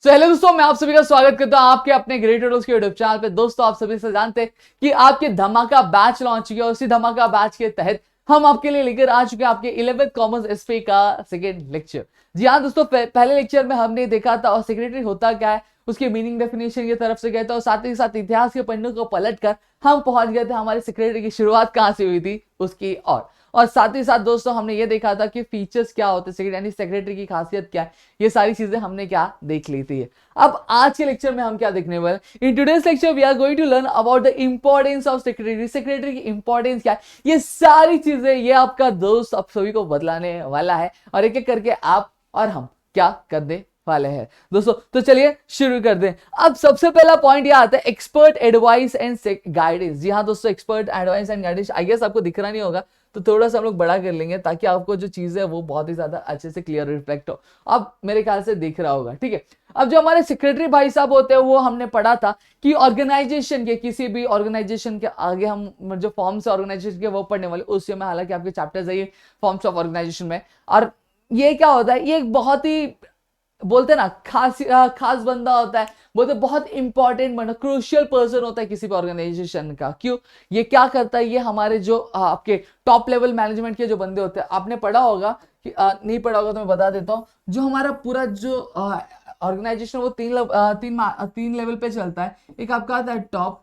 तो हेलो दोस्तों, मैं आप सभी का स्वागत करता हूं आपके अपने ग्रेट ट्यूटोरियल्स के यूट्यूब चैनल पे। दोस्तों, आप सभी से जानते हैं कि आपके धमाका बैच लॉन्च किया, उसी धमाका बैच के तहत हम आपके लिए लेकर आ चुके हैं आपके 11th कॉमर्स एसपी का सेकेंड लेक्चर। जी हाँ दोस्तों, पहले लेक्चर में हमने देखा था और सेक्रेटरी होता क्या है, उसकी मीनिंग डेफिनेशन की तरफ से गए थे और साथ ही साथ इतिहास के पन्नों को पलट कर हम पहुंच गए थे हमारे सेक्रेटरी की शुरुआत कहां से हुई थी उसकी और साथ ही साथ दोस्तों हमने ये देखा था कि फीचर्स क्या होते हैं, यानी सेक्रेटरी की खासियत क्या है, ये सारी चीजें हमने क्या देख ली थी। अब आज के लेक्चर में हम क्या देखने वाले, in today's lecture we are going to learn about the importance of secretary. Secretary की इंपॉर्टेंस क्या है, ये सारी चीजें ये आपका दोस्त आप सभी को बतलाने वाला है और एक एक करके आप और हम क्या करने वाले हैं दोस्तों। तो चलिए शुरू कर दें। अब सबसे पहला पॉइंट ये आता है एक्सपर्ट एडवाइस एंड गाइडेंस। जी हाँ दोस्तों, expert advice and guidance I guess आपको दिख रहा नहीं होगा, तो थोड़ा सा हम लोग बड़ा कर लेंगे ताकि आपको जो चीज है वो बहुत ही ज्यादा अच्छे से क्लियर रिफ्लेक्ट हो। अब मेरे ख्याल से दिख रहा होगा, ठीक है। अब जो हमारे सेक्रेटरी भाई साहब होते हैं वो हमने पढ़ा था कि ऑर्गेनाइजेशन के किसी भी ऑर्गेनाइजेशन के आगे हम जो फॉर्म्स ऑर्गेनाइजेशन के वो पढ़ने वाले उस समय, हालांकि आपके चैप्टर्स है ये फॉर्म्स ऑफ ऑर्गेनाइजेशन में। और ये क्या होता है, ये एक बहुत ही बोलते ना खास बंदा होता है, बोलते बहुत इंपॉर्टेंट बंदा, क्रूशियल पर्सन होता है किसी भी ऑर्गेनाइजेशन का। क्यों, ये क्या करता है, ये हमारे जो आपके टॉप लेवल मैनेजमेंट के जो बंदे होते हैं, आपने पढ़ा होगा कि नहीं पढ़ा होगा तो मैं बता देता हूं। जो हमारा पूरा जो ऑर्गेनाइजेशन वो तीन लेवल पे चलता है। एक आपका आता है टॉप,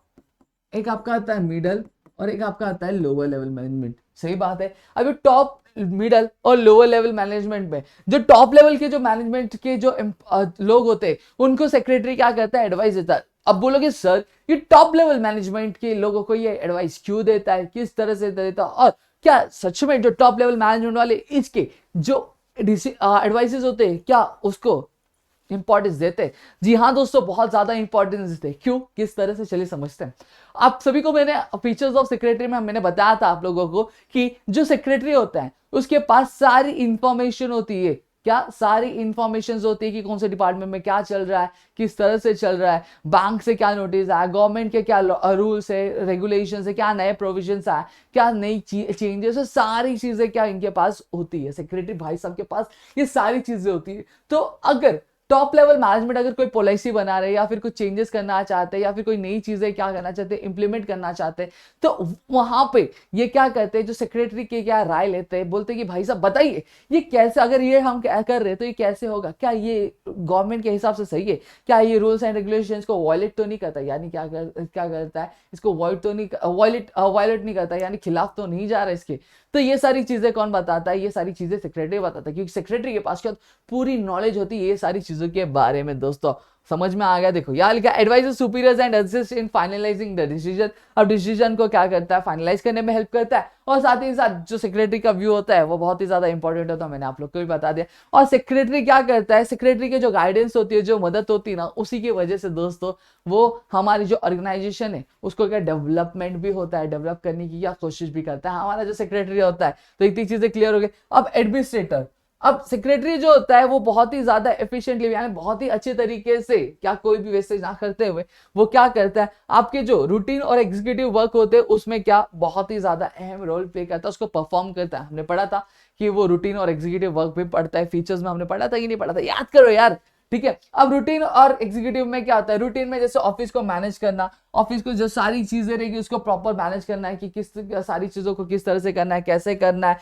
एक आपका आता है मिडल और एक आपका आता है लोअर लेवल मैनेजमेंट। सही बात है। अभी टॉप, मिडल और लोअर लेवल मैनेजमेंट में जो टॉप लेवल के जो मैनेजमेंट के जो लोग होते हैं उनको सेक्रेटरी क्या करता है, एडवाइस देता है। अब बोलोगे सर ये टॉप लेवल मैनेजमेंट के लोगों को ये एडवाइस क्यों देता है, किस तरह से देता है, और क्या सच में जो टॉप लेवल मैनेजमेंट वाले इसके जो एडवाइसेस होते हैं क्या उसको इंपॉर्टेंस देते हैं? जी हाँ दोस्तों, बहुत ज्यादा इंपॉर्टेंस देते हैं। क्यों, किस तरह से, चलिए समझते हैं। आप सभी को मैंने फीचर्स ऑफ सेक्रेटरी में मैंने बताया था आप लोगों को कि जो सेक्रेटरी होता है उसके पास सारी इंफॉर्मेशन होती है। क्या सारी इंफॉर्मेशन होती है कि कौन से डिपार्टमेंट में क्या चल रहा है, किस तरह से चल रहा है, बैंक से क्या नोटिस आया, गवर्नमेंट के क्या रूल्स है, रेगुलेशन है, क्या नए प्रोविजंस आए, क्या नई चेंजेस है, सारी चीजें क्या इनके पास होती है। सेक्रेटरी भाई साहब के पास ये सारी चीजें होती है। तो अगर टॉप लेवल मैनेजमेंट अगर कोई पॉलिसी बना रहे या फिर कुछ चेंजेस करना चाहते हैं या फिर कोई नई चीजें क्या करना चाहते हैं, इंप्लीमेंट करना चाहते हैं, तो वहां पे ये क्या करते हैं, जो सेक्रेटरी के क्या राय लेते हैं, बोलते हैं कि भाई साहब बताइए ये कैसे, अगर ये हम क्या कर रहे हैं तो ये कैसे होगा, क्या ये गवर्नमेंट के हिसाब से सही है, क्या ये रूल्स एंड रेगुलेशंस को वायलेट तो नहीं करता, यानी क्या करता है इसको वायलेट नहीं करता, यानी खिलाफ तो नहीं जा रहा इसके। तो ये सारी चीजें कौन बताता है, ये सारी चीजें सेक्रेटरी बताता है, क्योंकि सेक्रेटरी के पास क्या पूरी नॉलेज होती है ये सारी चीजों के बारे में। दोस्तों समझ में आ गया, देखो यहाँ लिखा advisor superiors and assist in finalising the decision. अब डिसीजन को क्या करता है, फाइनलाइज करने में हेल्प करता है। और साथ ही साथ जो सेक्रेटरी का व्यू होता है वो बहुत ही ज्यादा इंपॉर्टेंट होता है, मैंने आप लोग को भी बता दिया। और सेक्रेटरी क्या करता है, सेक्रेटरी की जो गाइडेंस होती है, जो मदद होती है ना, उसी की वजह से दोस्तों वो हमारी जो ऑर्गेनाइजेशन है उसको क्या डेवलपमेंट भी होता है, डेवलप करने की क्या कोशिश भी करता है हमारा जो सेक्रेटरी होता है। तो इतनी चीजें क्लियर हो गई। अब एडमिनिस्ट्रेटर, अब सेक्रेटरी जो होता है वो बहुत ही ज्यादा एफिशिएंटली, यानी बहुत ही अच्छे तरीके से क्या कोई भी वेस्टेज ना करते हुए वो क्या करता है, आपके जो रूटीन और एग्जीक्यूटिव वर्क होते हैं उसमें क्या बहुत ही ज्यादा अहम रोल प्ले करता है, उसको परफॉर्म करता है। हमने पढ़ा था कि वो रूटीन और एग्जीक्यूटिव वर्क भी पढ़ता है, फीचर्स में हमने पढ़ा था कि नहीं पढ़ा था, याद करो यार, ठीक है। अब रूटीन और एग्जीक्यूटिव में क्या होता है, रूटीन में जैसे ऑफिस को मैनेज करना, ऑफिस को जो सारी चीजें रहेगी उसको प्रॉपर मैनेज करना है कि किस सारी चीजों को किस तरह से करना है, कैसे करना है,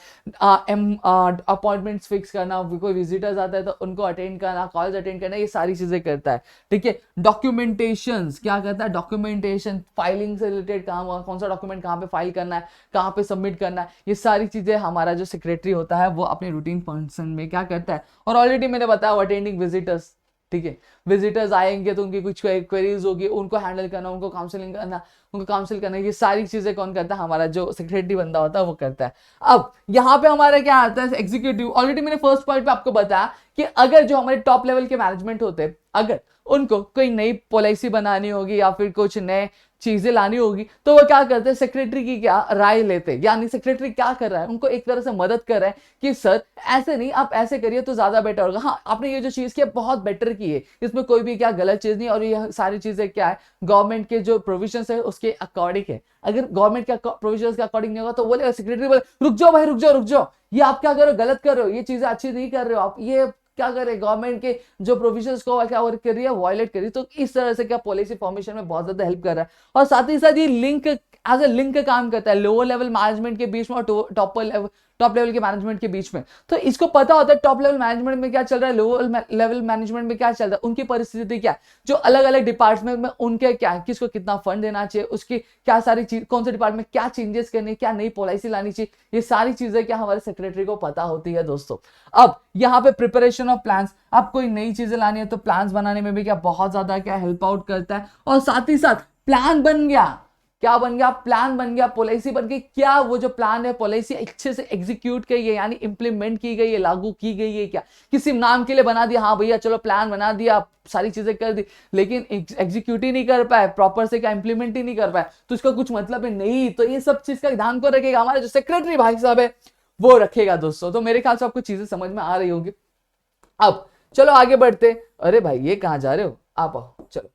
अपॉइंटमेंट्स फिक्स करना, कोई विजिटर्स आता है तो उनको अटेंड करना, कॉल्स अटेंड करना, ये सारी चीजें करता है, ठीक है। डॉक्यूमेंटेशन क्या करता है, डॉक्यूमेंटेशन फाइलिंग से रिलेटेड काम, कौन सा डॉक्यूमेंट कहाँ पे फाइल करना है, कहाँ पे सबमिट करना है, ये सारी चीजें हमारा जो सेक्रेटरी होता है वो अपने रूटीन फंक्शन में क्या करता है। और ऑलरेडी मैंने बताया अटेंडिंग विजिटर्स, ठीक है, विजिटर्स आएंगे तो उनकी कुछ क्वेरीज होगी, उनको हैंडल करना, उनको काउंसलिंग करना, उनको काउंसिल करना, ये सारी चीजें कौन करता है, हमारा जो सेक्रेटरी बंदा होता है वो करता है। अब यहाँ पे हमारा क्या आता है, एग्जीक्यूटिव। ऑलरेडी मैंने फर्स्ट पॉइंट पे आपको बताया कि अगर जो हमारे टॉप लेवल के मैनेजमेंट होते हैं अगर उनको कोई नई पॉलिसी बनानी होगी या फिर कुछ नए चीजें लानी होगी तो वो क्या करते हैं, सेक्रेटरी की क्या राय लेते हैं, यानी सेक्रेटरी क्या कर रहा है, उनको एक तरह से मदद कर रहा है कि सर ऐसे नहीं, आप ऐसे करिए तो ज्यादा बेटर होगा, हाँ आपने ये जो चीज की बहुत बेटर की है, इसमें कोई भी क्या गलत चीज नहीं, और ये सारी चीजें क्या है गवर्नमेंट के जो प्रोविजंस है उसके अकॉर्डिंग है। अगर गवर्नमेंट के प्रोविजंस के अकॉर्डिंग नहीं होगा तो बोलेगा सेक्रेटरी बोले रुक जाओ भाई, रुक जाओ, ये आप क्या कर रहे हो, गलत कर रहे हो, ये चीजें अच्छी नहीं कर रहे हो आप, ये क्या करे, गवर्नमेंट के जो प्रोविजंस को क्या वर्क कर रही है, वायलेट कर रही है। तो इस तरह से क्या पॉलिसी फॉर्मेशन में बहुत ज्यादा हेल्प कर रहा है। और साथ ही साथ ये लिंक एज ए लिंक काम करता है लोअर लेवल मैनेजमेंट के बीच में और टॉप लेवल के मैनेजमेंट के बीच में। तो इसको पता होता है टॉप लेवल मैनेजमेंट में क्या चल रहा है, लोअर लेवल मैनेजमेंट में क्या चल रहा है, उनकी परिस्थिति क्या है, जो अलग अलग डिपार्टमेंट में उनके क्या, किसको कितना फंड देना चाहिए, उसकी क्या सारी चीज, कौन से डिपार्टमेंट क्या चेंजेस करनी, क्या नई पॉलिसी लानी चाहिए, ये सारी चीजें क्या हमारे सेक्रेटरी को पता होती है दोस्तों। अब यहाँ पे प्रिपरेशन ऑफ प्लान्स, अब कोई नई चीजें लानी है तो प्लान्स बनाने में भी क्या बहुत ज्यादा क्या हेल्प आउट करता है। और साथ ही साथ प्लान बन गया, क्या बन गया, प्लान बन गया, पॉलिसी बन गई, क्या वो जो प्लान है पॉलिसी अच्छे से एग्जीक्यूट की है, यानी इंप्लीमेंट की गई है, लागू की गई है, क्या किसी नाम के लिए बना दिया, हाँ भैया चलो प्लान बना दिया, सारी चीजें कर दी, लेकिन एग्जीक्यूट ही नहीं कर पाए प्रॉपर से, क्या इंप्लीमेंट ही नहीं कर पाए, तो इसका कुछ मतलब है नहीं। तो ये सब चीज का ध्यान को रखेगा हमारे जो सेक्रेटरी भाई साहब है, वो रखेगा दोस्तों। तो मेरे ख्याल से आपको चीजें समझ में आ रही होगी। अब चलो आगे बढ़ते। अरे भाई ये कहां जा रहे हो, आप आओ चलो।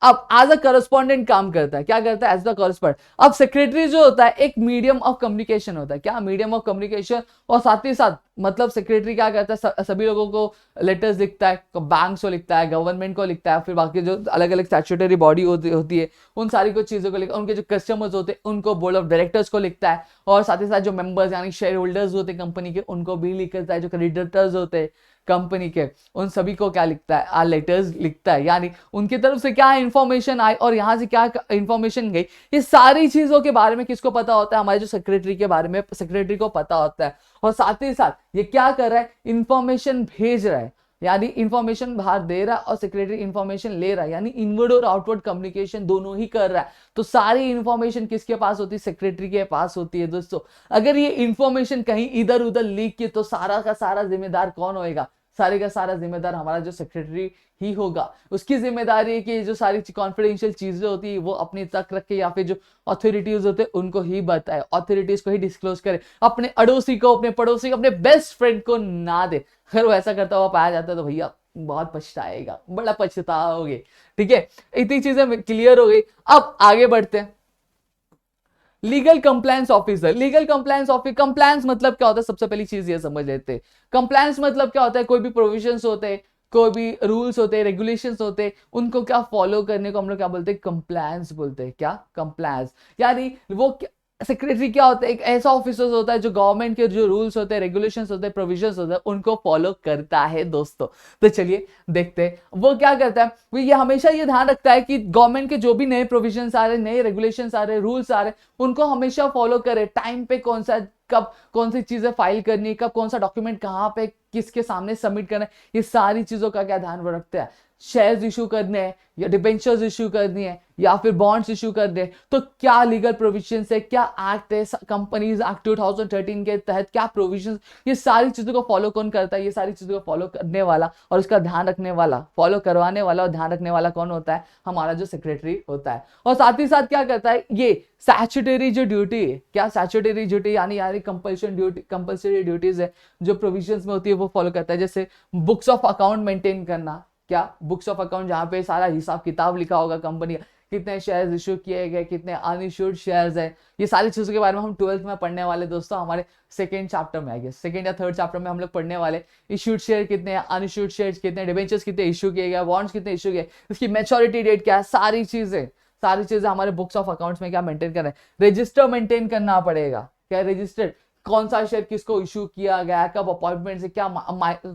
अब एज अ करस्पॉन्डेंट काम करता है, क्या करता है, एज द करस्पॉन्डेंट। अब सेक्रेटरी जो होता है एक मीडियम ऑफ कम्युनिकेशन होता है, क्या मीडियम ऑफ कम्युनिकेशन। और साथ ही साथ मतलब सेक्रेटरी क्या करता है, सभी लोगों को लेटर्स लिखता है, बैंक को लिखता है, गवर्नमेंट को लिखता है, फिर बाकी जो अलग अलग स्टैट्यूटरी बॉडी होती है उन सारी कुछ चीजों को लिखता है, उनके जो कस्टमर्स होते हैं उनको बोर्ड ऑफ डायरेक्टर्स को लिखता है, और साथ ही साथ जो मेंबर्स यानी शेयर होल्डर्स होते हैं कंपनी के उनको भी लिखता है, जो क्रेडिटर्स होते हैं कंपनी के उन सभी को क्या लिखता है, लेटर्स लिखता है, यानी उनकी तरफ से क्या इंफॉर्मेशन आई और यहां से क्या इंफॉर्मेशन गई, ये सारी चीजों के बारे में किसको पता होता है, हमारे जो सेक्रेटरी के बारे में सेक्रेटरी को पता होता है। और साथ ही साथ ये क्या कर रहा है, इंफॉर्मेशन भेज रहा है, यानी इंफॉर्मेशन बाहर दे रहा है और सेक्रेटरी इंफॉर्मेशन ले रहा है, यानी इनवर्ड और आउटवर्ड कम्युनिकेशन दोनों ही कर रहा है। तो सारी इंफॉर्मेशन किसके पास होती है, सेक्रेटरी के पास होती है दोस्तों। अगर ये इंफॉर्मेशन कहीं इधर उधर लीक की तो सारा का सारा जिम्मेदार कौन होएगा, सारे का सारा जिम्मेदार हमारा जो सेक्रेटरी ही होगा। उसकी जिम्मेदारी है कि जो सारी कॉन्फिडेंशियल चीजें होती है वो अपने तक रखे, या फिर जो अथॉरिटीज होते हैं उनको ही बताए, अथॉरिटीज को ही डिस्क्लोज करे, अपने अड़ोसी को, अपने पड़ोसी को, अपने बेस्ट फ्रेंड को ना दे। अगर वो ऐसा करता हुआ पाया जाता है तो भैया बहुत पछताएगा, बड़ा पछताओगे। ठीक है, इतनी चीजें क्लियर हो गई। अब आगे बढ़ते हैं। Legal compliance officer, legal compliance officer, compliance मतलब क्या होता है, सबसे पहली चीज ये समझ लेते हैं। कंप्लायंस मतलब क्या होता है, कोई भी प्रोविजंस होते हैं, कोई भी रूल्स होते हैं, रेगुलेशंस होते हैं, उनको क्या फॉलो करने को हम लोग क्या बोलते हैं, कंप्लायंस बोलते हैं। क्या, कंप्लायंस, यानी वो सेक्रेटरी क्या होता है, एक ऐसा ऑफिसर होता है जो गवर्नमेंट के जो रूल्स होते हैं, रेगुलेशंस होते हैं, प्रोविजंस होते हैं, उनको फॉलो करता है दोस्तों। तो चलिए देखते हैं वो क्या करता है। वो ये हमेशा ये ध्यान रखता है कि गवर्नमेंट के जो भी नए प्रोविजंस आ रहे, नए रेगुलेशंस आ रहे, रूल्स आ रहे, उनको हमेशा फॉलो करे। टाइम पे कौन सा, कब कौन सी चीजें फाइल करनी है, कब कौन सा डॉक्यूमेंट कहाँ पे किसके सामने सबमिट करना है, ये सारी चीजों का क्या ध्यान वो रखते हैं। शेयर्स इशू करने हैं या डिबेंचर्स इशू करनी है या फिर बॉन्ड्स इशू करने हैं, तो क्या लीगल प्रोविजन है, क्या एक्ट है, कंपनीज एक्ट 2013 के तहत क्या प्रोविजन, ये सारी चीजों को फॉलो कौन करता है, ये सारी चीजों को फॉलो करने वाला और उसका ध्यान रखने वाला, फॉलो करवाने वाला और ध्यान रखने वाला कौन होता है, हमारा जो सेक्रेटरी होता है। और साथ ही साथ क्या करता है, ये स्टैट्यूटरी जो ड्यूटी है, क्या स्टैट्यूटरी ड्यूटी यानी कंपल्शन ड्यूटी, कंपल्सरी ड्यूटीज है जो प्रोविजंस में होती है वो फॉलो करता है। जैसे बुक्स ऑफ अकाउंट मेंटेन करना, क्या, बुक्स ऑफ अकाउंट जहां पे सारा हिसाब किताब लिखा होगा कंपनी का, कितने शेयर्स इशू किए गए, कितने अनइश्यूड शेयर्स है, ये सारी चीजों के बारे में हम 12th में पढ़ने वाले दोस्तों, हमारे सेकंड चैप्टर में, आई गेस सेकंड या थर्ड चैप्टर में हम लोग पढ़ने वाले। इश्यूड शेयर कितने हैं, अनइश्यूड शेयर्स कितने, डिबेंचर्स कितने इशू किए गए, बॉन्ड्स कितने इशू किए, इसकी मैच्योरिटी डेट क्या है, सारी चीजें हमारे बुक्स ऑफ अकाउंट्स में क्या मेंटेन करना है। रजिस्टर मेंटेन करना पड़ेगा, क्या रजिस्टर्ड, कौन सा शेयर किसको इशू किया गया, कब अपॉइंटमेंट से क्या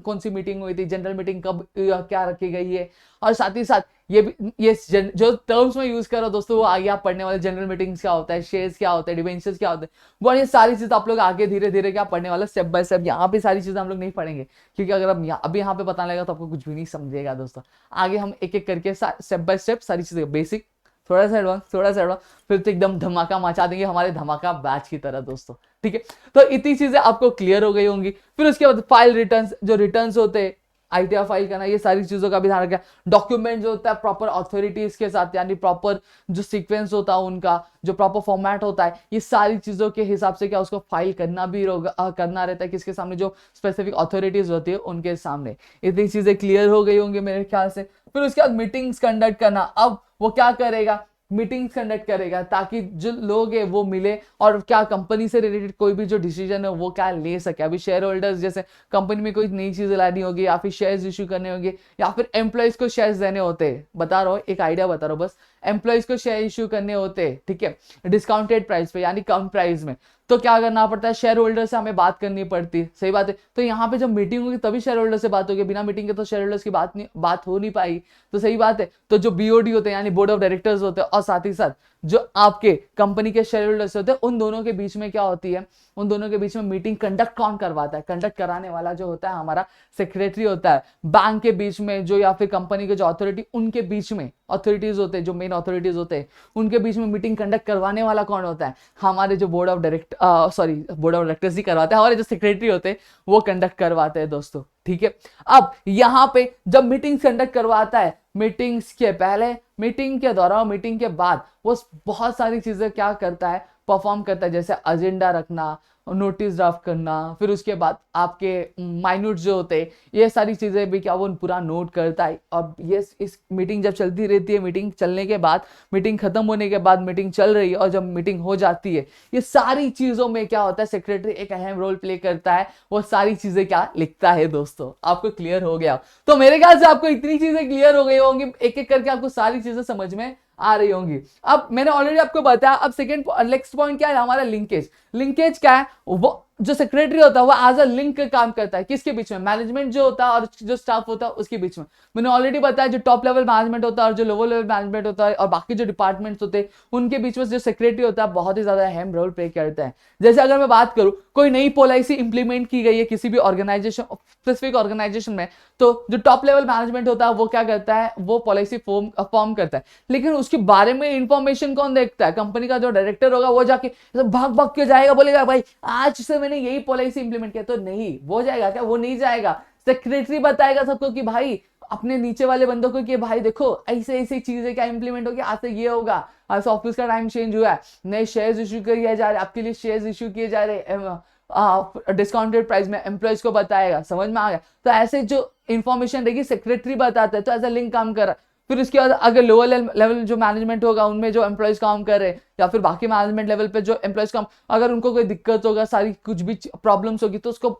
कौन सी मीटिंग हुई थी, जनरल मीटिंग कब क्या रखी गई है। और साथ ही साथ ये जो टर्म्स में यूज करो दोस्तों, वो आगे आप पढ़ने वाले, जनरल मीटिंग्स क्या होता है, शेयर्स क्या होता है, डिबेंचर्स क्या होते हैं, वो ये सारी चीज आप लोग आगे धीरे धीरे क्या पढ़ने वाले, स्टेप बाय स्टेप। यहाँ पे सारी चीजें हम लोग नहीं पढ़ेंगे क्योंकि अगर हम अभी यहाँ पे बताने लगा तो आपको कुछ भी नहीं समझेगा दोस्तों। आगे हम एक एक करके स्टेप बाय स्टेप सारी चीजें, बेसिक, थोड़ा सा एडवांस, फिर तो एकदम धमाका मचा देंगे हमारे धमाका बैच की तरह दोस्तों। ठीक है, तो इतनी चीजें आपको क्लियर हो गई होंगी। फिर उसके बाद फाइल रिटर्न्स, जो रिटर्न्स होते हैं, आईटीआर फाइल करना, ये सारी चीजों का भी ध्यान रखा। डॉक्यूमेंट जो होता है प्रॉपर अथॉरिटीज के साथ, यानी प्रॉपर जो सीक्वेंस होता है उनका, जो प्रॉपर फॉर्मेट होता है, ये सारी चीजों के हिसाब से क्या उसको फाइल करना भी करना रहता है, किसके सामने, जो स्पेसिफिक अथॉरिटीज होती है उनके सामने। इतनी चीजें क्लियर हो गई होंगी मेरे ख्याल से। फिर उसके बाद मीटिंग्स कंडक्ट करना, अब वो क्या करेगा, मीटिंग्स कंडक्ट करेगा ताकि जो लोग है वो मिले और क्या कंपनी से रिलेटेड कोई भी जो डिसीजन है वो क्या ले सके। अभी शेयर होल्डर्स जैसे कंपनी में कोई नई चीज लानी होगी या फिर शेयर्स इश्यू करने होंगे या फिर एम्प्लॉयज को शेयर्स देने होते हैं, बता रहा हूँ एक आइडिया बता रहा हूँ बस, एम्प्लॉयज को शेयर इश्यू करने होते हैं, ठीक है, डिस्काउंटेड प्राइस पे यानी कम प्राइस में, तो क्या करना पड़ता है, शेयर होल्डर से हमें बात करनी पड़ती है, सही बात है। तो यहाँ पे जब मीटिंग होगी तभी शेयर होल्डर से बात होगी, बिना मीटिंग के तो शेयर होल्डर्स की बात हो नहीं पाएगी, तो सही बात है। तो जो बीओडी होते हैं यानी बोर्ड ऑफ डायरेक्टर्स होते हैं और साथ ही साथ जो आपके कंपनी के शेयर होल्डर्स होते हैं, उन दोनों के बीच में क्या होती है, उन दोनों के बीच में मीटिंग कंडक्ट कौन करवाता है, कंडक्ट कराने वाला जो होता है हमारा सेक्रेटरी होता है। बैंक के बीच में जो या फिर कंपनी के जो अथॉरिटी, उनके बीच में अथॉरिटीज होते हैं, जो मेन अथॉरिटीज होते हैं, उनके बीच में मीटिंग कंडक्ट करवाने वाला कौन होता है, हमारे जो बोर्ड ऑफ डायरेक्टर्स ही करवाते हैं, हमारे जो सेक्रेटरी होते हैं वो कंडक्ट करवाते हैं दोस्तों, ठीक है। अब यहाँ पे जब मीटिंग्स कंडक्ट करवाता है, मीटिंग्स के पहले, मीटिंग के दौरान, मीटिंग के बाद वो बहुत सारी चीजें क्या करता है, परफॉर्म करता है, जैसे एजेंडा रखना, नोटिस ड्राफ्ट करना, फिर उसके बाद आपके माइन्यूट जो होते हैं ये सारी चीजें भी क्या वो पूरा नोट करता है। और ये इस मीटिंग जब चलती रहती है, मीटिंग चलने के बाद, मीटिंग खत्म होने के बाद, मीटिंग चल रही है और जब मीटिंग हो जाती है, ये सारी चीजों में क्या होता है, सेक्रेटरी एक अहम रोल प्ले करता है, वो सारी चीजें क्या लिखता है दोस्तों। आपको क्लियर हो गया? तो मेरे ख्याल से आपको इतनी चीजें क्लियर हो गई होंगी, एक एक करके आपको सारी चीजें समझ में आ रही होंगी। अब मैंने ऑलरेडी आपको बताया। अब सेकंड नेक्स्ट पॉइंट क्या है हमारा, लिंकेज। लिंकेज क्या है, वो जो सेक्रेटरी होता है वो एज अ लिंक काम करता है, किसके बीच में, मैनेजमेंट जो होता है और जो स्टाफ होता है उसके बीच में। मैंने ऑलरेडी बताया जो टॉप लेवल मैनेजमेंट होता है और जो लोअर लेवल मैनेजमेंट होता है और बाकी जो डिपार्टमेंट्स होते हैं उनके बीच में जो सेक्रेटरी होता है बहुत ही ज्यादा अहम रोल प्ले करता है। जैसे अगर मैं बात करूं, कोई नई पॉलिसी इंप्लीमेंट की गई है किसी भी ऑर्गेनाइजेशन, स्पेसिफिक ऑर्गेनाइजेशन में, तो जो टॉप लेवल मैनेजमेंट होता है वो क्या करता है, वो पॉलिसी फॉर्म करता है, लेकिन उसके बारे में इंफॉर्मेशन कौन देखता है, कंपनी का जो डायरेक्टर होगा वो जाके भाग भाग के जाएगा, बोलेगा भाई आज से मैंने यही पॉलिसी इंप्लीमेंट किया, तो नहीं, वो जाएगा क्या, वो नहीं जाएगा। सेक्रेटरी बताएगा सबको कि भाई अपने नीचे वाले बंदों को कि भाई देखो ऐसे ऐसी चीजें क्या इंप्लीमेंट होगी, आज से ये होगा, आज ऑफिस का टाइम चेंज हुआ है, नए शेयर्स इश्यू किए जा रहे, आपके लिए शेयर्स इश्यू किए जा रहे डिस्काउंटेड प्राइस में, एम्प्लॉयज को बताएगा। समझ में आ गया? तो ऐसे जो इंफॉर्मेशन रहेगी सेक्रेटरी बताता है, तो एज अ लिंक काम कर रहा है। फिर उसके बाद अगर लोअर लेवल जो मैनेजमेंट होगा उनमें जो एम्प्लॉयज काम कर रहे हैं या फिर बाकी मैनेजमेंट लेवल पे जो एम्प्लॉयज काम, अगर उनको कोई दिक्कत होगा, सारी कुछ भी प्रॉब्लम्स होगी, तो उसको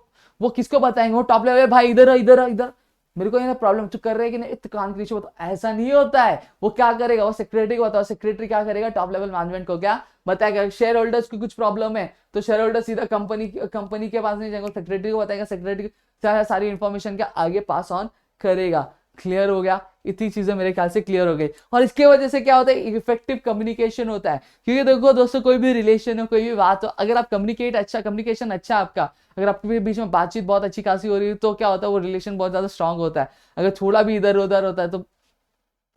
वो किसको बताएंगे, वो टॉप लेवल, भाई इधर इधर इधर मेरे को ये प्रॉब्लम तो कर रहे हैं कि नहीं, कान के नीचे बताओ। ऐसा नहीं होता है। वो क्या करेगा, वो सेक्रेटरी को बताओ, सेक्रेटरी क्या करेगा, टॉप लेवल मैनेजमेंट को क्या बताएगा। शेयर होल्डर्स की कुछ प्रॉब्लम है तो शेयर होल्डर सीधा कंपनी के पास नहीं जाएगा, सेक्रेटरी को बताएगा, सेक्रेटरी सारी इंफॉर्मेशन क्या आगे पास ऑन करेगा। क्लियर हो गया? इतनी चीजें मेरे ख्याल से क्लियर हो गई। और इसके वजह से क्या होता है, इफेक्टिव कम्युनिकेशन होता है। क्योंकि देखो दोस्तों, कोई भी रिलेशन हो, कोई भी बात हो, अगर आप कम्युनिकेशन अच्छा आपका, अगर आपके बीच में बातचीत बहुत अच्छी खासी हो रही है, तो क्या होता है, वो रिलेशन बहुत ज्यादा स्ट्रांग होता है। अगर थोड़ा भी इधर उधर होता है तो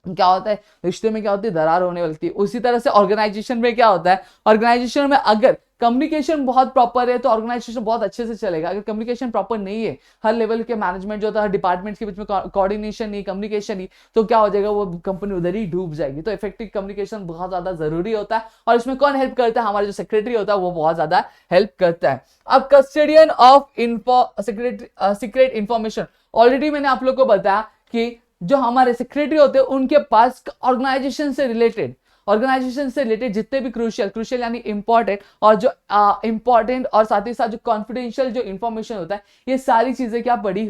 क्या होता है, रिश्ते में क्या होती है, दरार होने लगती है। उसी तरह से ऑर्गेनाइजेशन में क्या होता है, ऑर्गेनाइजेशन में अगर कम्युनिकेशन बहुत प्रॉपर है तो ऑर्गेनाइजेशन बहुत अच्छे से चलेगा। अगर कम्युनिकेशन प्रॉपर नहीं है, हर लेवल के मैनेजमेंट जो होता है, हर डिपार्टमेंट के बीच में कोऑर्डिनेशन नहीं, कम्युनिकेशन नहीं, तो क्या हो जाएगा, वो कंपनी उधर ही डूब जाएगी। तो इफेक्टिव कम्युनिकेशन बहुत ज्यादा जरूरी होता है। और इसमें कौन हेल्प करता है, हमारा जो सेक्रेटरी होता है वो बहुत ज्यादा हेल्प करता है। अब custodian of secret information, already मैंने आप लोग को बताया कि जो हमारे सेक्रेटरी होते हैं उनके पास ऑर्गेनाइजेशन से रिलेटेड जितने भी क्रूशियल यानी इंपॉर्टेंट और जो इंपॉर्टेंट और साथ ही साथ जो कॉन्फिडेंशियल जो इंफॉर्मेशन होता है, ये सारी चीजें क्या रखी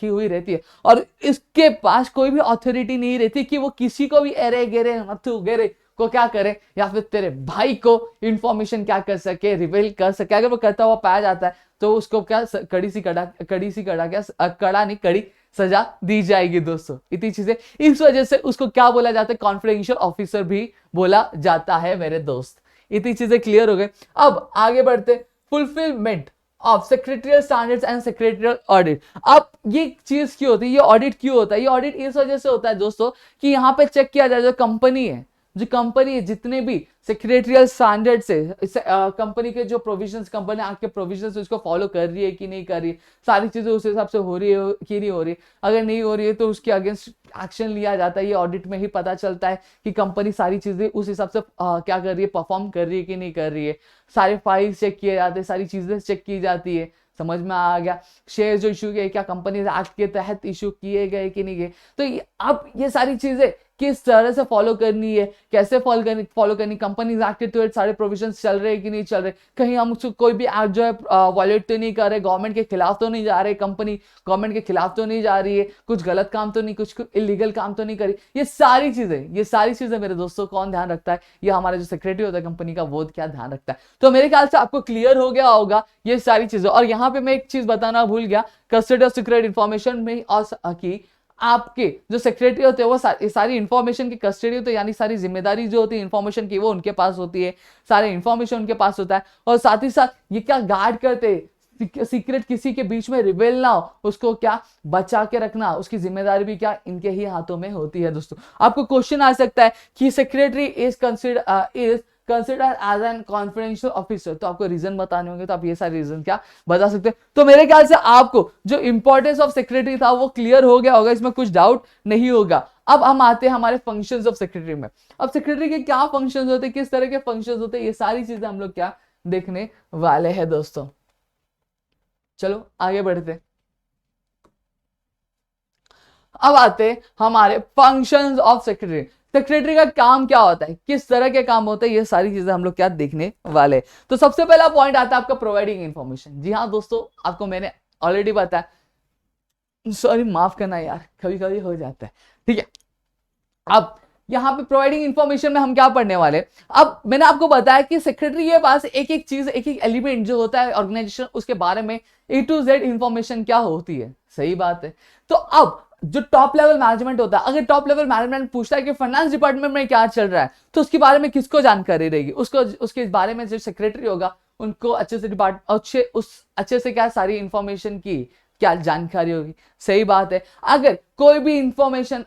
हुई रहती है। और इसके पास कोई भी अथॉरिटी नहीं रहती कि वो किसी को भी एरे गेरे नथु गेरे को क्या करे, या फिर तेरे भाई को इंफॉर्मेशन क्या कर सके, रिवील कर सके। अगर वो करता हुआ पाया जाता है तो उसको क्या कड़ी सजा दी जाएगी दोस्तों। इतनी चीजें, इस वजह से उसको क्या बोला जाता है, कॉन्फिडेंशियल ऑफिसर भी बोला जाता है मेरे दोस्त। इतनी चीजें क्लियर हो गई। अब आगे बढ़ते, fulfilment of secretarial standards and secretarial audit. अब ये चीज क्यों होती है, ये ऑडिट क्यों होता है, ये ऑडिट इस वजह से होता है दोस्तों कि यहाँ पे चेक किया जाए जो कंपनी है, जितने भी सेक्रेटरियल स्टैंडर्ड से कंपनी के जो प्रोविजंस, कंपनी आपके प्रोविजंस उसको फॉलो कर रही है कि नहीं कर रही है, सारी चीजें उस हिसाब से हो रही है कि नहीं हो रही है। अगर नहीं हो रही है तो उसके अगेंस्ट एक्शन लिया जाता है। ये ऑडिट में ही पता चलता है कि कंपनी सारी चीजें उस हिसाब से क्या कर रही है, परफॉर्म कर रही है कि नहीं कर रही है। सारे फाइल्स चेक किए जाते हैं, सारी चीजें चेक की जाती है, समझ में आ गया। शेयर जो इशू किए क्या कंपनीज एक्ट के तहत इशू किए गए कि नहीं गए। तो अब ये सारी चीजें किस तरह से फॉलो करनी है, कैसे फॉलो करनी, कंपनीज एक्ट के तहत सारे प्रोविजंस चल रहे हैं कि नहीं चल रहे, कहीं हम कोई भी एक्ट जो है वॉयलेट तो नहीं कर रहे, गवर्नमेंट के खिलाफ तो नहीं जा रहे, कंपनी गवर्नमेंट के खिलाफ तो नहीं जा रही है, कुछ गलत काम तो नहीं, कुछ इलीगल काम तो नहीं करी। ये सारी चीजें मेरे दोस्तों कौन ध्यान रखता है, ये हमारा जो सेक्रेटरी होता है कंपनी का वो क्या ध्यान रखता है। तो मेरे ख्याल से आपको क्लियर हो गया होगा ये सारी चीजें। और यहाँ पे मैं एक चीज बताना भूल गया, कस्टडी ऑफ सीक्रेट इंफॉर्मेशन में और की आपके जो सेक्रेटरी होते हैं वो सारी इंफॉर्मेशन की कस्टडी होती है, यानी सारी जिम्मेदारी जो होती है इंफॉर्मेशन की वो उनके पास होती है, सारे इंफॉर्मेशन उनके पास होता है। और साथ ही साथ ये क्या गार्ड करते हैं, सीक्रेट किसी के बीच में रिवेल ना हो, उसको क्या बचा के रखना, उसकी जिम्मेदारी भी क्या इनके ही हाथों में होती है। दोस्तों आपको क्वेश्चन आ सकता है कि secretary is consider as an confidential officer, तो आपको रीजन बताने होंगे, तो आप ये सारे रीजन क्या बता सकते हैं। तो मेरे ख्याल से आपको जो इंपॉर्टेंस ऑफ सेक्रेटरी था वो क्लियर हो गया होगा, इसमें कुछ डाउट नहीं होगा। अब हम आते हैं हमारे फंक्शंस ऑफ सेक्रेटरी में। अब सेक्रेटरी के क्या फंक्शंस होते हैं, किस तरह के फंक्शंस होते हैं, ये सारी चीजें हम लोग क्या देखने वाले हैं दोस्तों। चलो आगे बढ़ते। अब आते हमारे फंक्शंस ऑफ सेक्रेटरी। सेक्रेटरी का काम क्या होता है, किस तरह के काम होते हैं, ये सारी चीजें हम लोग क्या देखने वाले। तो सबसे पहला पॉइंट आता है आपका प्रोवाइडिंग इंफॉर्मेशन। जी हाँ दोस्तों, आपको मैंने ऑलरेडी बताया, सॉरी माफ करना यार, कभी कभी हो जाता है, ठीक है। अब यहाँ पे प्रोवाइडिंग इंफॉर्मेशन में हम क्या पढ़ने वाले। अब मैंने आपको बताया कि सेक्रेटरी के पास एक एक चीज, एक एक एलिमेंट जो होता है ऑर्गेनाइजेशन, उसके बारे में A to Z इंफॉर्मेशन क्या होती है। सही बात है। तो अब जो टॉप लेवल मैनेजमेंट होता है, अगर टॉप लेवल मैनेजमेंट पूछता है कि फाइनेंस डिपार्टमेंट में क्या चल रहा है, तो उसके बारे में किसको जानकारी रहेगी, उसको, उसके बारे में जो सेक्रेटरी होगा उनको अच्छे से क्या सारी इंफॉर्मेशन की क्या जानकारी होगी। सही बात है। अगर कोई भी इंफॉर्मेशन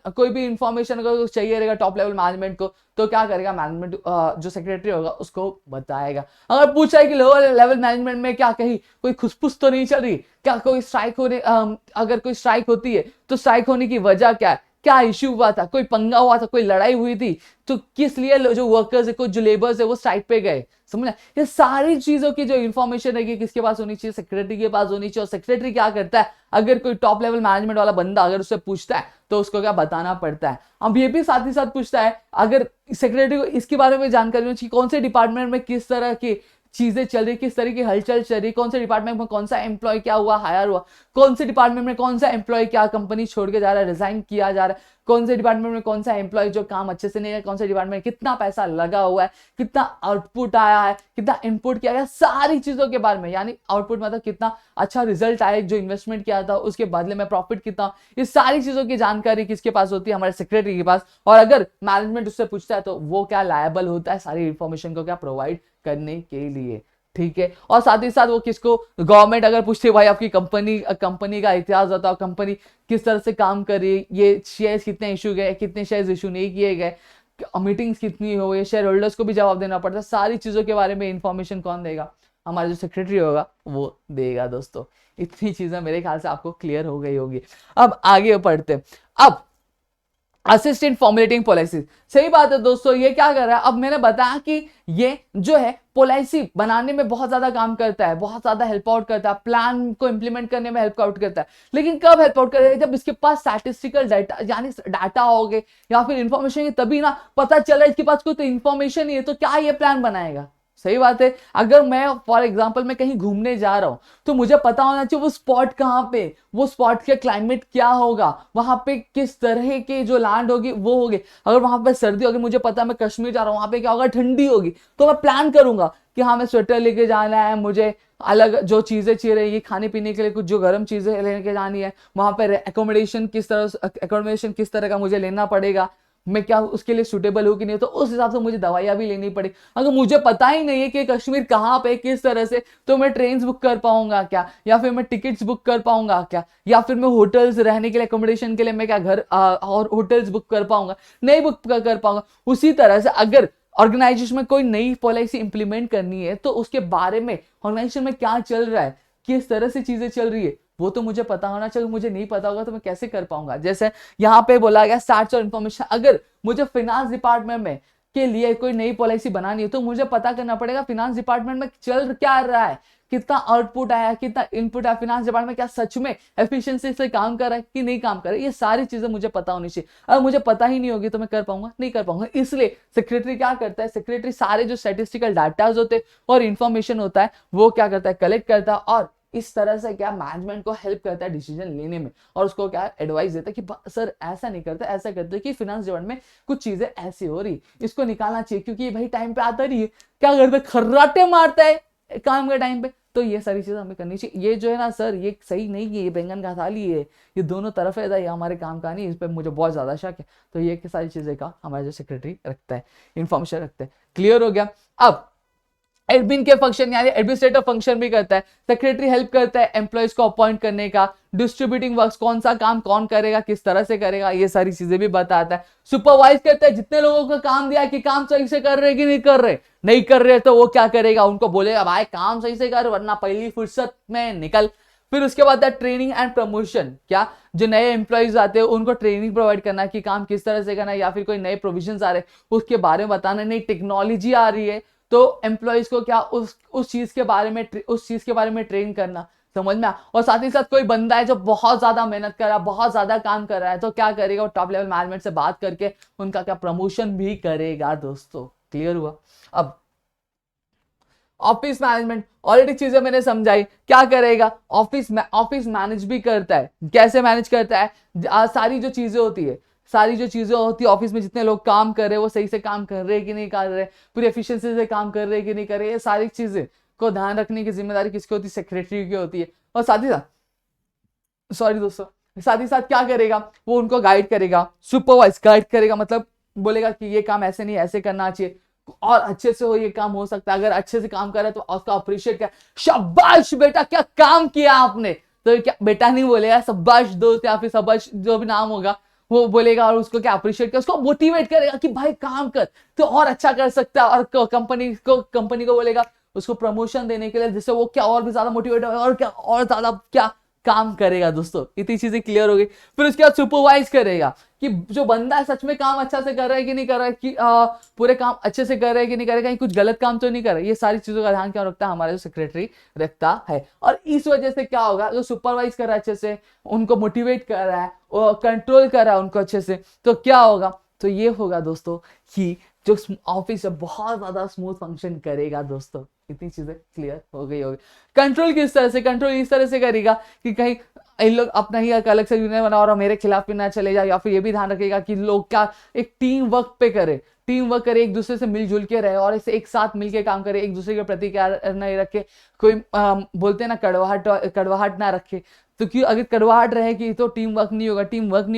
अगर चाहिए रहेगा टॉप लेवल मैनेजमेंट को, तो क्या करेगा मैनेजमेंट, जो सेक्रेटरी होगा उसको बताएगा। अगर पूछा है कि लोअर लेवल मैनेजमेंट में क्या कहीं कोई खुसफुस तो नहीं चल रही, क्या कोई स्ट्राइक होने, अगर कोई स्ट्राइक होती है तो स्ट्राइक होने की वजह क्या है, क्या इश्यू हुआ था, कोई पंगा हुआ था, कोई लड़ाई हुई थी, तो किस लिए जो वर्कर्स है, कुछ जो लेबर्स है वो स्ट्राइक पे गए, समझना। ये सारी चीजों की जो इंफॉर्मेशन है किसके पास होनी चाहिए, सेक्रेटरी के पास होनी चाहिए। और सेक्रेटरी क्या करता है, अगर कोई टॉप लेवल मैनेजमेंट वाला बंदा अगर उससे पूछता है तो उसको क्या बताना पड़ता है। अब ये भी साथ ही साथ पूछता है, अगर सेक्रेटरी को इसके बारे में जानकारी होनी चाहिए, कौन से डिपार्टमेंट में किस तरह की चीजें चल रही, किस तरह की हलचल चल रही, कौन से डिपार्टमेंट में कौन सा एम्प्लॉय क्या हुआ, हायर हुआ, कौन से डिपार्टमेंट में कौन सा एम्प्लॉय क्या कंपनी छोड़ के जा रहा है, रिजाइन किया जा रहा है, कौन से डिपार्टमेंट में कौन सा एम्प्लॉय जो काम अच्छे से नहीं है, कौन से डिपार्टमेंट में कितना पैसा लगा हुआ है, कितना आउटपुट आया है, कितना इनपुट किया गया, सारी चीजों के बारे में, यानी आउटपुट मतलब कितना अच्छा रिजल्ट आया, जो इन्वेस्टमेंट किया था उसके बदले में प्रॉफिट कितना, ये सारी चीजों की जानकारी किसके पास होती है, हमारे सेक्रेटरी के पास। और अगर मैनेजमेंट उससे पूछता है तो वो क्या लायबल होता है सारी इंफॉर्मेशन को क्या प्रोवाइड करने के लिए, ठीक है। और साथ ही साथ वो किसको, गवर्नमेंट अगर पूछती है भाई आपकी कंपनी का इतिहास बताओ, कंपनी किस तरह से काम कर रही है, ये शेयर्स कितने इशू गए, कितने शेयर्स इशू नहीं किए गए, मीटिंग्स कितनी हो गई, शेयर होल्डर्स को भी जवाब देना पड़ता है, सारी चीजों के बारे में इंफॉर्मेशन कौन देगा, हमारा जो सेक्रेटरी होगा वो देगा। दोस्तों इतनी चीजें मेरे ख्याल से आपको क्लियर हो गई होगी। अब आगे बढ़ते। अब असिस्टेंट फॉर्मुलेटिंग पॉलिसी, सही बात है दोस्तों, ये क्या कर रहा है, अब मैंने बताया कि ये जो है पॉलिसी बनाने में बहुत ज्यादा काम करता है, बहुत ज्यादा हेल्प आउट करता है, प्लान को इंप्लीमेंट करने में हेल्प आउट करता है। लेकिन कब हेल्प आउट करेगा, जब इसके पास स्टैटिस्टिकल डाटा यानी डाटा हो गए या फिर इंफॉर्मेशन, तभी ना पता चला इसके पास कोई तो इंफॉर्मेशन नहीं है तो क्या ये प्लान बनाएगा। सही बात है। अगर मैं फॉर एग्जांपल मैं कहीं घूमने जा रहा हूं तो मुझे पता होना चाहिए वो स्पॉट कहां पे, वो स्पॉट का क्लाइमेट क्या होगा, वहां पे किस तरह के जो लैंड होगी वो होगी। अगर वहां पे सर्दी होगी, मुझे पता है मैं कश्मीर जा रहा हूं, वहां पे क्या होगा, ठंडी होगी, तो मैं प्लान करूंगा कि हाँ मैं स्वेटर लेके जाना है, मुझे अलग जो चीजें चाहिए रहेगी खाने पीने के लिए, कुछ जो गर्म चीजें लेके जानी है, वहां पे अकोमोडेशन किस तरह का मुझे लेना पड़ेगा, मैं क्या उसके लिए सुटेबल हूँ कि नहीं, तो उस हिसाब से मुझे दवाइयां भी लेनी पड़ेगी। अगर मुझे पता ही नहीं है कि कश्मीर कहाँ पे किस तरह से, तो मैं ट्रेन बुक कर पाऊंगा क्या, या फिर मैं टिकट्स बुक कर पाऊंगा क्या, या फिर मैं होटल्स रहने के लिए अकोमोडेशन के लिए मैं क्या घर और होटल्स बुक कर पाऊंगा, नहीं बुक कर पाऊंगा। उसी तरह से अगर ऑर्गेनाइजेशन में कोई नई पॉलिसी इंप्लीमेंट करनी है तो उसके बारे में ऑर्गेनाइजेशन में क्या चल रहा है, किस तरह से चीजें चल रही है, वो तो मुझे पता होना चाहिए। मुझे नहीं पता होगा तो मैं कैसे कर पाऊंगा। जैसे यहाँ पे बोला गया स्टार्ट और इन्फॉर्मेशन, अगर मुझे फाइनेंस डिपार्टमेंट में के लिए कोई नई पॉलिसी बनानी है तो मुझे पता करना पड़ेगा फाइनेंस डिपार्टमेंट में चल क्या रहा है, कितना आउटपुट आया, कितना इनपुट आया, फिनेंस डिपार्टमेंट क्या सच में एफिशिएंसी से काम कर रहा है कि नहीं काम कर रहा है, ये सारी चीजें मुझे पता होनी चाहिए। अगर मुझे पता ही नहीं होगी तो मैं कर पाऊंगा, नहीं कर पाऊंगा। इसलिए सेक्रेटरी क्या करता है, सेक्रेटरी सारे जो स्टैटिस्टिकल डाटाज होते हैं और इंफॉर्मेशन होता है वो क्या करता है, कलेक्ट करता है, और इस तरह से क्या मैनेजमेंट को हेल्प करता है डिसीजन लेने में, और उसको क्या एडवाइस देता है कि सर ऐसा नहीं करते, ऐसा करते कि फिनेंस डिपार्टमेंट में कुछ चीजें ऐसी हो रही, इसको निकालना चाहिए क्योंकि ये भाई टाइम पे आता नहीं है, क्या करता है, खर्राटे मारता है काम के टाइम पे। तो ये सारी चीजें हमें करनी चाहिए। ये जो है ना सर, ये सही नहीं है, ये बैंगन का थाली है, ये दोनों तरफ है, ये हमारे काम का नहीं, इस पर मुझे बहुत ज्यादा शक है। तो ये सारी चीजें का हमारा जो सेक्रेटरी रखता है, इंफॉर्मेशन रखता है। क्लियर हो गया। अब एडमिन के फंक्शन यानी एडमिनिस्ट्रेटिव फंक्शन भी करता है सेक्रेटरी, हेल्प करता है एम्प्लॉयज को अपॉइंट करने का, डिस्ट्रीब्यूटिंग वर्क्स, कौन सा काम कौन करेगा, किस तरह से करेगा, ये सारी चीजें भी बताता है। सुपरवाइज करता है, जितने लोगों को काम दिया कि काम सही से कर रहे कि नहीं कर रहे तो वो क्या करेगा, उनको बोलेगा भाई काम सही से कर वरना पहली फुर्सत में निकल। फिर उसके बाद है ट्रेनिंग एंड प्रमोशन, क्या जो नए एम्प्लॉयज आते हैं उनको ट्रेनिंग प्रोवाइड करना कि काम किस तरह से करना है, या फिर कोई नए प्रोविजन आ रहे हैं उसके बारे में बताना, नई टेक्नोलॉजी आ रही है तो एम्प्लॉयज को क्या उस चीज के बारे में ट्रेन करना, समझ में। और साथ ही साथ कोई बंदा है जो बहुत ज्यादा मेहनत कर रहा है, बहुत ज्यादा काम कर रहा है, तो क्या करेगा, वो टॉप लेवल मैनेजमेंट से बात करके उनका क्या प्रमोशन भी करेगा दोस्तों। क्लियर हुआ। अब ऑफिस मैनेजमेंट, ऑलरेडी चीजें मैंने समझाई, क्या करेगा, ऑफिस मैनेज भी करता है। कैसे मैनेज करता है, सारी जो चीजें होती है ऑफिस में, जितने लोग काम कर रहे हैं वो सही से काम कर रहे हैं कि नहीं कर रहे, पूरी एफिशिएंसी से काम कर रहे हैं कि नहीं कर रहे, ये सारी चीजें को ध्यान रखने की जिम्मेदारी किसकी होती है, सेक्रेटरी की होती है। और साथ ही साथ क्या करेगा, वो उनको गाइड करेगा, सुपरवाइज गाइड करेगा, मतलब बोलेगा कि ये काम ऐसे नहीं ऐसे करना चाहिए और अच्छे से हो, ये काम हो सकता है, अगर अच्छे से काम कर रहा है तो उसका अप्रिशिएट कर, शाबाश बेटा क्या काम किया आपने, तो क्या बेटा नहीं बोलेगा, शाबाश दोस्त या फिर शाबाश जो भी नाम होगा वो बोलेगा, और उसको क्या अप्रिशिएट कर, उसको मोटिवेट करेगा कि भाई काम कर तो और अच्छा कर सकता है, और कंपनी को बोलेगा उसको प्रमोशन देने के लिए, जिससे वो क्या और भी ज्यादा मोटिवेट होगा और क्या और ज्यादा क्या काम करेगा दोस्तों। इतनी चीजें क्लियर हो गई। फिर उसके बाद सुपरवाइज करेगा कि जो बंदा है सच में काम अच्छा से कर रहा है कि नहीं कर रहा है, कि पूरे काम अच्छे से कर रहे हैं कि नहीं कर रहे, कहीं कुछ गलत काम तो नहीं कर रहा है, ये सारी चीजों का ध्यान क्या रखता है, हमारा जो सेक्रेटरी रखता है। और इस वजह से क्या होगा, जो सुपरवाइज कर रहा है अच्छे से, उनको मोटिवेट कर रहा है और कंट्रोल कर रहा है उनको अच्छे से, तो क्या होगा, तो ये होगा दोस्तों कि जो ऑफिस है बहुत ज्यादा स्मूथ फंक्शन करेगा दोस्तों। इतनी चीजें क्लियर हो गई होगी। कंट्रोल किस तरह से, कंट्रोल इस तरह से करेगा कि कहीं इन लोग अपना ही अलग से यूनियन बना और मेरे खिलाफ भी ना चले जाए, या फिर ये भी ध्यान रखेगा कि लोग क्या एक टीम वर्क पे करे, एक दूसरे से मिलजुल के रहे और इसे एक साथ मिलके काम करे, एक दूसरे के प्रति क्या नहीं रखे, कोई बोलते हैं ना कड़वाहट ना रखे। तो क्यों, अगर कड़वाहट रहेगी तो टीम वर्क नहीं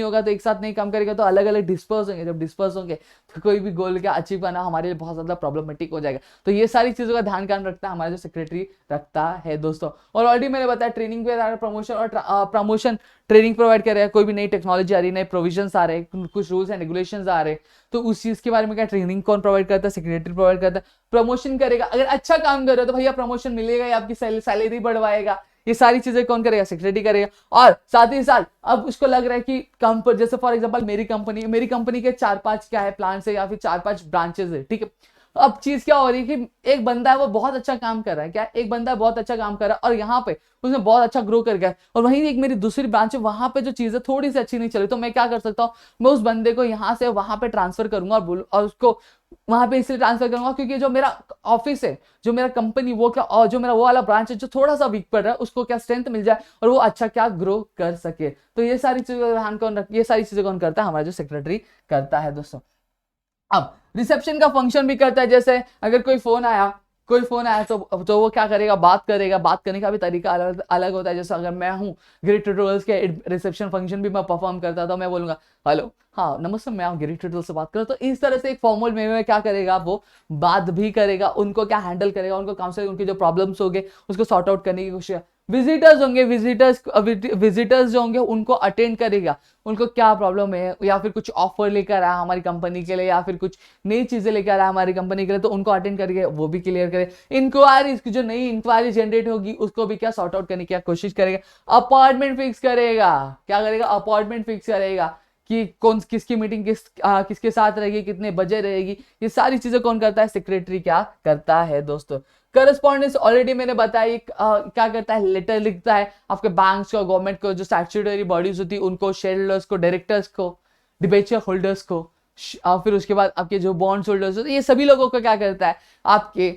होगा, तो एक साथ नहीं काम करेगा तो अलग अलग डिस्पर्स होंगे, जब डिस्पर्स होंगे तो कोई भी गोल क्या अचीव करना हमारे लिए बहुत ज्यादा प्रॉब्लमेटिक हो जाएगा। तो ये सारी चीजों का ध्यान रखता है हमारा जो सेक्रेटरी रखता है दोस्तों। और ऑलरेडी मैंने बताया ट्रेनिंग पे प्रमोशन और प्रमोशन ट्रेनिंग प्रोवाइड कर रहे हैं, कोई भी नई टेक्नोलॉजी आ रही, नए प्रोविजन आ रहे, कुछ रूल्स एंड रेगुलेशन आ रहे, तो उस चीज के बारे में क्या ट्रेनिंग कौन प्रोवाइड करता है, सेक्रेटरी प्रोवाइड करता है। प्रमोशन करेगा, अगर अच्छा काम कर रहे हो तो भैया प्रमोशन मिलेगा या आपकी सैलरी बढ़वाएगा, ये सारी चीजें कौन करेगा, सेक्रेटरी करेगा। और साथ ही साथ अब उसको लग रहा है कि कंपनी, जैसे फॉर एग्जांपल मेरी कंपनी के 4-5 क्या है प्लांट्स है या फिर 4-5 ब्रांचेस है, ठीक है। अब चीज क्या हो रही है कि एक बंदा है वो बहुत अच्छा काम कर रहा है, क्या एक बंदा बहुत अच्छा काम कर रहा है और यहाँ पे उसने बहुत अच्छा ग्रो कर गया, और वहीं एक मेरी दूसरी ब्रांच है वहां पे जो चीजें थोड़ी सी अच्छी नहीं चली, तो मैं क्या कर सकता हूँ, मैं उस बंदे को यहाँ से वहां पे ट्रांसफर करूंगा और उसको वहां पे इसलिए ट्रांसफर करूंगा क्योंकि जो मेरा ऑफिस है, जो मेरा कंपनी वो क्या, और जो मेरा वो वाला ब्रांच है जो थोड़ा सा वीक पड़ रहा है उसको क्या स्ट्रेंथ मिल जाए और वो अच्छा क्या ग्रो कर सके। तो ये सारी चीजों ये सारी चीजें कौन करता है, हमारा जो सेक्रेटरी करता है दोस्तों। अब रिसेप्शन का फंक्शन भी करता है, जैसे अगर कोई फोन आया तो वो क्या करेगा, बात करने का भी तरीका अलग होता है। जैसे अगर मैं हूँ ग्रेट ट्यूटोरियल्स के रिसेप्शन फंक्शन भी मैं परफॉर्म करता तो मैं बोलूंगा हेलो हाँ नमस्ते मैं ग्रेट ट्यूटोरियल से बात करूँ, तो इस तरह से एक फॉर्मल में क्या करेगा, वो बात भी करेगा, उनको क्या हैंडल करेगा, उनको काउंसलिंग, उनकी जो प्रॉब्लम्स होंगे उसको सॉर्ट आउट करने की कोशिश। विजिटर्स जो होंगे उनको अटेंड करेगा, उनको क्या प्रॉब्लम है या फिर कुछ ऑफर लेकर आया हमारी कंपनी के लिए या फिर कुछ नई चीजें लेकर आया हमारी कंपनी के लिए, तो उनको अटेंड करके वो भी क्लियर करे। इंक्वायरीज, जो नई इंक्वायरी जनरेट होगी उसको भी क्या सॉर्ट आउट करने की कोशिश करेगा। अपॉइंटमेंट फिक्स करेगा, क्या करेगा, अपॉइंटमेंट फिक्स करेगा कि कौन किसकी मीटिंग किसके साथ रहेगी, कितने बजे रहेगी, ये सारी चीजें कौन करता है, सेक्रेटरी क्या करता है दोस्तों। करस्पॉन्डेंस ऑलरेडी मैंने बताया, क्या करता है, लेटर लिखता है आपके बैंक्स को, गवर्नमेंट को, जो स्टैट्यूटरी बॉडीज होती है उनको, शेयर होल्डर्स को, डायरेक्टर्स को, डिबेंचर होल्डर्स को, फिर उसके बाद आपके जो बॉन्ड्स होल्डर्स होते हैं, ये सभी लोगों को क्या करता है, आपके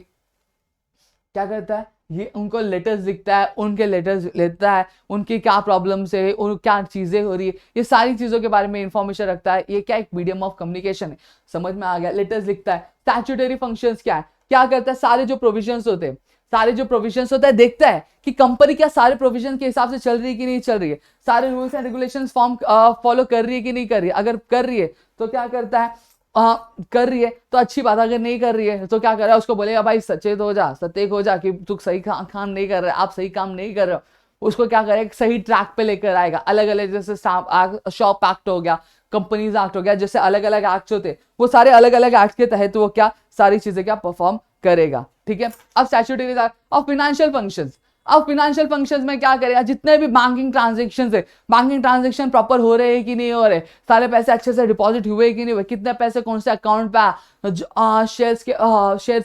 क्या करता है, ये उनको लेटर्स लिखता है, उनके लेटर्स लेता है, उनकी क्या प्रॉब्लम्स है, उन क्या चीजें हो रही है, ये सारी चीजों के बारे में इंफॉर्मेशन रखता है। ये क्या एक मीडियम ऑफ कम्युनिकेशन है, समझ में आ गया। लेटर्स लिखता है। स्टैट्यूटरी फंक्शंस क्या है, क्या करता है, सारे जो प्रोविजंस होते हैं, देखता है कि कंपनी क्या सारे प्रोविजन के हिसाब से चल रही है कि नहीं चल रही है, सारे रूल्स एंड रेगुलेशंस फॉलो कर रही है कि नहीं कर रही है। अगर कर रही है तो क्या करता है, कर रही है तो अच्छी बात, अगर नहीं कर रही है तो क्या कर रहा है, उसको बोलेगा भाई सचेत हो जा, सतेक हो जा कि तू सही काम नहीं कर रहा है, आप सही काम नहीं कर रहे हो। उसको क्या करेगा, सही ट्रैक पे लेकर आएगा। अलग अलग जैसे शॉप एक्ट हो गया, कंपनीज एक्ट हो गया, जैसे अलग अलग एक्ट होते, वो सारे अलग अलग एक्ट के तहत वो क्या सारी चीजें क्या परफॉर्म करेगा। ठीक है। अब स्टैट्यूटरी और फाइनेंशियल फंक्शंस, अब फाइनेंशियल फंक्शंस में क्या करेगा, जितने भी बैंकिंग ट्रांजेक्शन है, बैंकिंग ट्रांजेक्शन प्रॉपर हो रहे हैं कि नहीं हो रहे, सारे पैसे अच्छे से डिपॉजिट हुए कि नहीं हुए, कितने पैसे कौन से अकाउंट पे, शेयर्स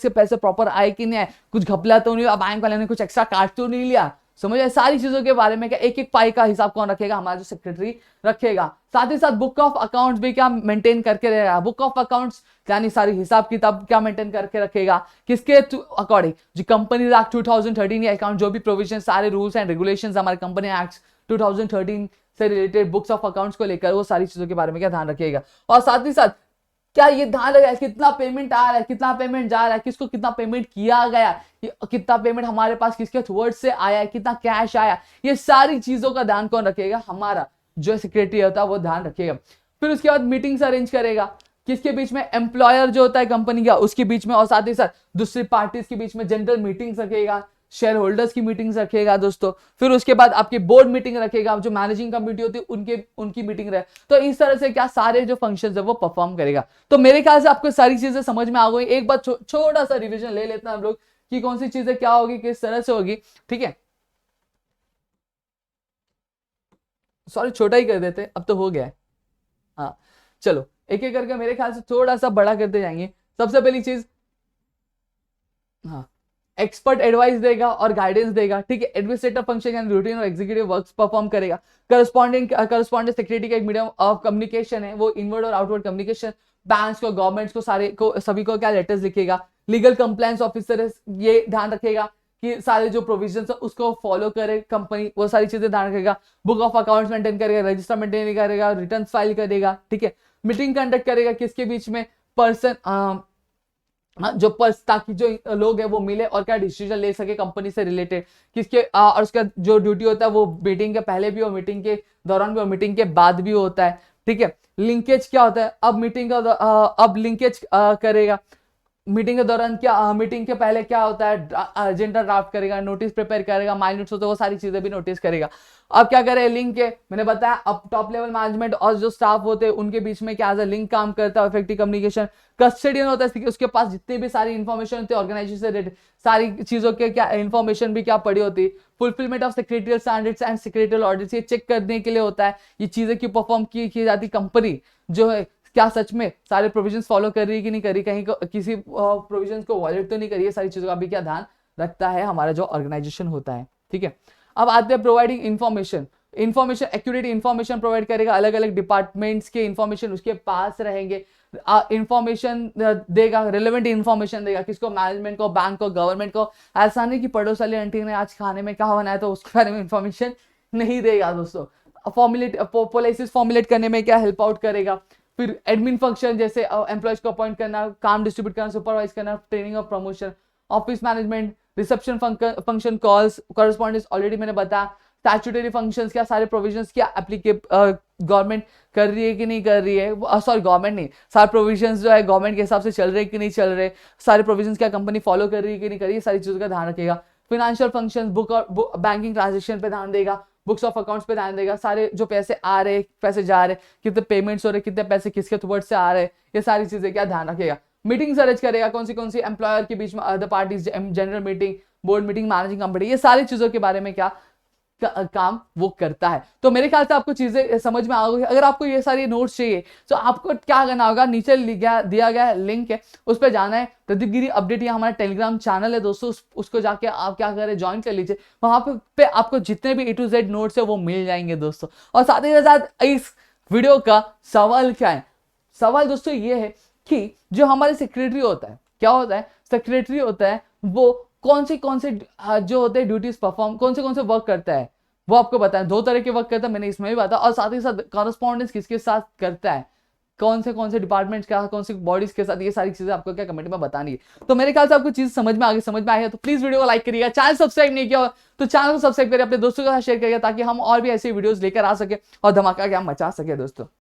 के पैसे प्रॉपर आए कि नहीं आए, कुछ घपला तो नहीं हुआ, बैंक वाले ने कुछ एक्स्ट्रा काट तो नहीं लिया, समझ आए। सारी चीजों के बारे में क्या एक एक पाई का हिसाब कौन रखेगा, हमारा जो सेक्रेटरी रखेगा। साथ ही साथ बुक ऑफ अकाउंट्स भी क्या मेंटेन करके रहेगा। बुक ऑफ अकाउंट्स यानी सारी हिसाब किताब क्या मेंटेन करके रखेगा, किसके अकॉर्डिंग, जो कंपनी एक्ट 2013 या अकाउंट जो भी प्रोविजन, सारे रूल्स एंड रेगुलेशंस हमारे कंपनी एक्ट 2013 से रिलेटेड बुक्स ऑफ अकाउंट्स को लेकर, वो सारी चीजों के बारे में क्या ध्यान रखेगा। और साथ ही साथ क्या ये ध्यान रखा है कितना पेमेंट आ रहा है, कितना पेमेंट जा रहा है, किसको कितना पेमेंट किया गया, कितना पेमेंट हमारे पास किसके थ्रू से आया है, कितना कैश आया, ये सारी चीजों का ध्यान कौन रखेगा, हमारा जो सेक्रेटरी होता है वो ध्यान रखेगा। फिर उसके बाद मीटिंग्स अरेंज करेगा, किसके बीच में, एम्प्लॉयर जो होता है कंपनी का उसके बीच में, और साथ ही साथ दूसरी पार्टीज के बीच में जनरल मीटिंग्स रखेगा, शेयर होल्डर्स की मीटिंग्स रखेगा दोस्तों। फिर उसके बाद आपकी बोर्ड मीटिंग रखेगा, जो मैनेजिंग कमेटी होती है उनकी मीटिंग रहे। तो इस तरह से क्या सारे जो फंक्शंस है वो परफॉर्म करेगा। तो मेरे ख्याल से आपको सारी चीजें समझ में आ गई। एक बार छोटा सा रिवीजन ले लेते हैं हम लोग कि कौन सी चीजें क्या होगी, किस तरह से होगी। ठीक है, सॉरी छोटा ही कर देते, अब तो हो गया है। हाँ चलो एक एक करके मेरे ख्याल से थोड़ा सा बड़ा करते जाएंगे। सबसे पहली चीज, हाँ, एक्सपर्ट एडवाइस देगा और गाइडेंस देगा। ठीक है, एडमिनिस्ट्रेटिव फंक्शन एंड रूटीन और एग्जीक्यूटिव वर्क्स परफॉर्म करेगा। करस्पॉन्डेंट सेक्रेटरी का एक मीडियम ऑफ कम्युनिकेशन है, वो इनवर्ड और आउटवर्ड कम्युनिकेशन, बैंक्स को, गवर्नमेंट्स को, सारे को, सभी को क्या लेटर्स लिखेगा। लीगल कंप्लायंस ऑफिसर है, ये ध्यान रखेगा कि सारे जो प्रोविजंस है उसको फॉलो करे कंपनी, वो सारी चीजें ध्यान रखेगा। बुक ऑफ अकाउंट्स मेंटेन करेगा, रजिस्टर मेंटेन करेगा, रिटर्न फाइल करेगा। ठीक है, मीटिंग कंडक्ट करेगा किसके बीच में, पर्सन जो ताकि जो लोग है वो मिले और क्या डिसीजन ले सके कंपनी से रिलेटेड किसके, और उसका जो ड्यूटी होता है वो मीटिंग के पहले भी और मीटिंग के दौरान भी और मीटिंग के बाद भी होता है। ठीक है, लिंकेज क्या होता है, अब मीटिंग का अब लिंकेज करेगा। मीटिंग के दौरान क्या, मीटिंग के पहले क्या होता है, एजेंडा ड्राफ्ट करेगा, नोटिस प्रिपेयर करेगा, माइनट्स होते हैं वो सारी चीजें भी नोटिस करेगा। अब क्या करे, लिंक के मैंने बताया अब टॉप लेवल मैनेजमेंट और जो स्टाफ होते हैं उनके बीच में क्या एज अ लिंक काम करता है, इफेक्टिव कम्युनिकेशन। कस्टडियन होता है, उसके पास जितनी भी सारी इन्फॉर्मेशन होती है ऑर्गेनाइजेशन से रिलेटेड, सारी चीजों के क्या इन्फॉर्मेशन भी क्या पड़ी होती है। Fulfilment of secretarial standards and secretarial audits, ये चेक करने के लिए होता है ये चीजें की परफॉर्म की जाती कंपनी जो है क्या सच में सारे प्रोविजंस फॉलो कर रही है कि नहीं कर रही, कहीं किसी प्रोविजंस को वॉयलेट तो नहीं करी है, सारी चीजों का भी क्या ध्यान रखता है हमारा जो ऑर्गेनाइजेशन होता है। ठीक है, अब आते हैं providing information accurate information provide करेगा, अलग अलग डिपार्टमेंट्स के इन्फॉर्मेशन उसके पास रहेंगे, इन्फॉर्मेशन देगा, रिलेवेंट इन्फॉर्मेशन देगा, किसको, मैनेजमेंट को, बैंक को, गवर्नमेंट को। ऐसा नहीं कि पड़ोस वाली आंटी ने आज खाने में क्या बनाया तो उसके बारे में इन्फॉर्मेशन नहीं देगा दोस्तों। पॉलिसीज फॉर्मुलेट करने में क्या हेल्प आउट करेगा। फिर एडमिन फंक्शन जैसे एम्प्लॉयज को अपॉइंट करना, काम डिस्ट्रीब्यूट करना, सुपरवाइज करना, ट्रेनिंग और promotion, office management, reception function, calls, correspondence already मैंने बताया। स्टैट्यूटरी फंक्शंस क्या सारे प्रोविजंस क्या गवर्नमेंट कर रही है कि नहीं कर रही है, सॉरी गवर्नमेंट नहीं, सारे प्रोविजंस जो है गवर्नमेंट के हिसाब से चल रहे कि नहीं चल रहे, सारे प्रोविजंस क्या कंपनी फॉलो कर रही है कि नहीं कर रही है, सारी चीजों का ध्यान रखेगा। फाइनेंशियल फंक्शंस, बुक और बैंकिंग ट्रांजेक्शन पे ध्यान देगा, बुक्स ऑफ अकाउंट्स पे ध्यान देगा, सारे जो पैसे आ रहे पैसे जा रहे, कितने पेमेंट्स हो रहे, कितने पैसे किसके थ्रू से आ रहे, ये सारी चीजें क्या ध्यान रखेगा। मीटिंग्स अरेंज करेगा, कौन सी एम्प्लॉयर के बीच में, other parties, general meeting, board meeting, managing company, ये सारी चीजों के बारे में क्या काम वो करता है। तो मेरे ख्याल से आपको चीजें समझ में आ गई। अगर आपको ये सारी नोट्स चाहिए तो आपको क्या करना होगा, नीचे दिया गया लिंक है, उस पर जाना है। प्रदीप गिरी अपडेट, ये हमारा टेलीग्राम चैनल है दोस्तों, उसको जाके आप क्या करें, ज्वाइन कर लीजिए। वहां पे आपको जितने भी A to Z नोट्स है वो मिल जाएंगे दोस्तों। और साथ ही साथ इस वीडियो का सवाल क्या है, सवाल दोस्तों ये है कि जो हमारे सेक्रेटरी होता है, क्या होता है, सेक्रेटरी होता है वो कौन से जो होते हैं ड्यूटीज परफॉर्म, कौन से वर्क करता है, वो आपको बताएं। 2 तरह के वर्क करता है, मैंने इसमें भी बताया। और साथ ही साथ कॉरेस्पॉन्डेंस किसके साथ करता है, कौन से डिपार्टमेंट्स का, कौन सी बॉडीज के साथ, ये सारी चीजें आपको क्या कमेंट में बतानी है। तो मेरे ख्याल से आपको चीज समझ में आ गई है तो प्लीज वीडियो को लाइक करिएगा। चैनल सब्सक्राइब नहीं किया तो चैनल को सब्सक्राइब करिए, अपने दोस्तों के साथ शेयर करिए, ताकि हम और भी ऐसी वीडियोस लेकर आ सके और धमाका क्या मचा सके दोस्तों।